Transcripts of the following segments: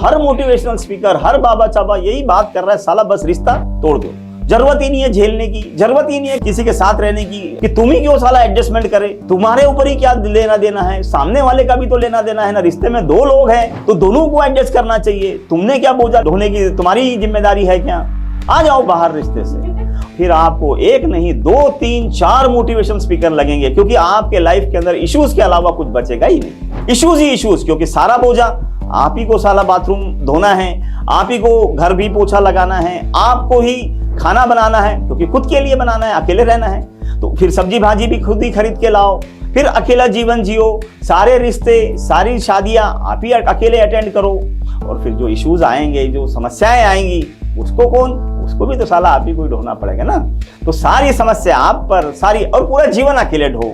हर motivational speaker, हर बाबा चाबा यही बात कर रहा है, साला बस रिश्ता तोड़ दो। जरूरत ही नहीं है झेलने की, जरूरत ही नहीं है किसी के साथ रहने की, कि तुम ही क्यों साला एडजस्टमेंट करे, तुम्हारे ऊपर ही क्या लेना देना है, सामने वाले का भी तो लेना देना है ना। रिश्ते में दो लोग हैं तो दोनों को एडजस्ट करना चाहिए, तुमने क्या बोझा ढोने की, तुम्हारी जिम्मेदारी है क्या। आ जाओ बाहर रिश्ते से। फिर आपको एक नहीं 2 3 4 मोटिवेशन स्पीकर लगेंगे, क्योंकि आपके लाइफ के अंदर इश्यूज के अलावा कुछ बचेगा ही नहीं। इश्यूज ही इश्यूज, क्योंकि सारा बोझा आप ही को साला बाथरूम धोना है, आप ही को घर भी पोछा लगाना है, आपको ही खाना बनाना है, क्योंकि खुद के लिए बनाना है, अकेले रहना है। तो फिर सब्जी भाजी भी खुद ही खरीद के लाओ, फिर अकेला जीवन जियो, सारे रिश्ते सारी शादियां आप ही अकेले अटेंड करो। और फिर जो इश्यूज आएंगे, जो समस्याएं आएंगी, उसको भी तो साला आप ही को ढोना पड़ेगा ना। तो सारी समस्या आप पर, सारी, और पूरा जीवन अकेले ढो।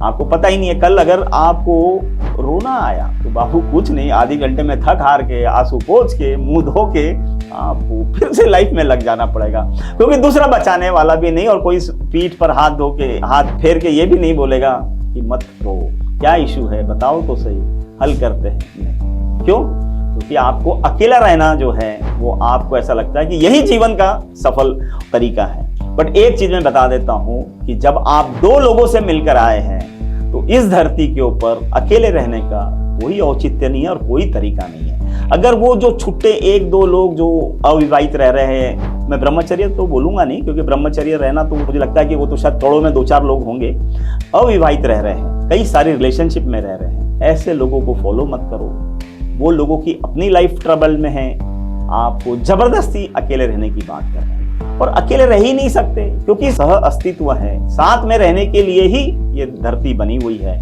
आपको पता ही नहीं है, कल अगर आपको रोना आया तो बाबू कुछ नहीं, आधे घंटे में थक हार के, आंसू पोंछ के, मुंह धो के आपको फिर से लाइफ में लग जाना पड़ेगा, क्योंकि दूसरा बचाने वाला भी नहीं, और कोई पीठ पर हाथ धो के, हाथ फेर के ये भी नहीं बोलेगा कि मत रो, क्या इशू है बताओ तो सही, हल करते हैं। क्यों? क्योंकि आपको अकेला रहना जो है वो आपको ऐसा लगता है कि यही जीवन का सफल तरीका है। बट एक चीज मैं बता देता हूं कि जब आप 2 लोगों से मिलकर आए हैं तो इस धरती के ऊपर अकेले रहने का कोई औचित्य नहीं है और कोई तरीका नहीं है। अगर वो जो छुट्टे 1-2 लोग जो अविवाहित रह रहे हैं, मैं ब्रह्मचर्य तो बोलूंगा नहीं, क्योंकि ब्रह्मचर्य रहना तो मुझे लगता है कि वो तो शायद करोड़ों में 2-4 लोग होंगे, अविवाहित रह रहे हैं, कई सारे रिलेशनशिप में रह रहे हैं, ऐसे लोगों को फॉलो मत करो। वो लोगों की अपनी लाइफ ट्रबल में है, आपको जबरदस्ती अकेले रहने की बात कर रहे हैं, और अकेले रह ही नहीं सकते, क्योंकि सह अस्तित्व है, साथ में रहने के लिए ही ये धरती बनी हुई है।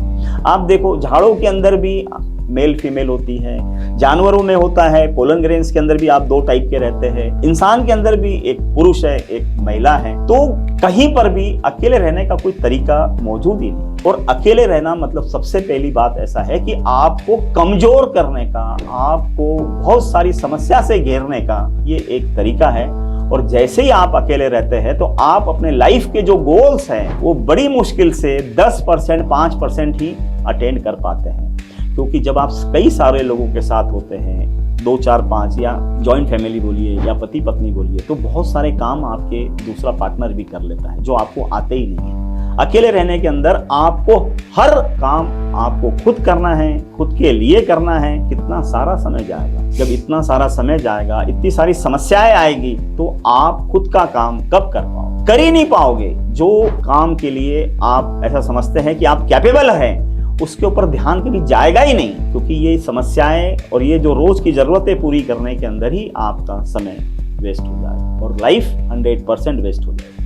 आप देखो, झाड़ों के अंदर भी मेल फीमेल होती है, जानवरों में होता है, पोलन ग्रेन्स के अंदर भी आप 2 टाइप के रहते हैं, इंसान के अंदर भी एक पुरुष है एक महिला है। तो कहीं पर भी अकेले रहने का कोई तरीका मौजूद ही नहीं। और अकेले रहना मतलब सबसे पहली बात ऐसा है कि आपको कमजोर करने का, आपको बहुत सारी समस्या से घेरने का ये एक तरीका है। और जैसे ही आप अकेले रहते हैं तो आप अपने लाइफ के जो गोल्स हैं वो बड़ी मुश्किल से 10% 5% ही अटेंड कर पाते हैं, क्योंकि जब आप कई सारे लोगों के साथ होते हैं, 2 4 5 या जॉइंट फैमिली बोलिए या पति पत्नी बोलिए, तो बहुत सारे काम आपके दूसरा पार्टनर भी कर लेता है जो आपको आते ही नहीं है। अकेले रहने के अंदर आपको हर काम आपको खुद करना है, खुद के लिए करना है। कितना सारा समय जाएगा, जब इतना सारा समय जाएगा, इतनी सारी समस्याएं आएगी, तो आप खुद का काम कब कर पाओगे? कर ही नहीं पाओगे। जो काम के लिए आप ऐसा समझते हैं कि आप कैपेबल हैं, उसके ऊपर ध्यान कभी जाएगा ही नहीं, क्योंकि ये समस्याएं और ये जो रोज की जरूरतें पूरी करने के अंदर ही आपका समय वेस्ट हो जाएगा और लाइफ 100% वेस्ट हो जाएगी।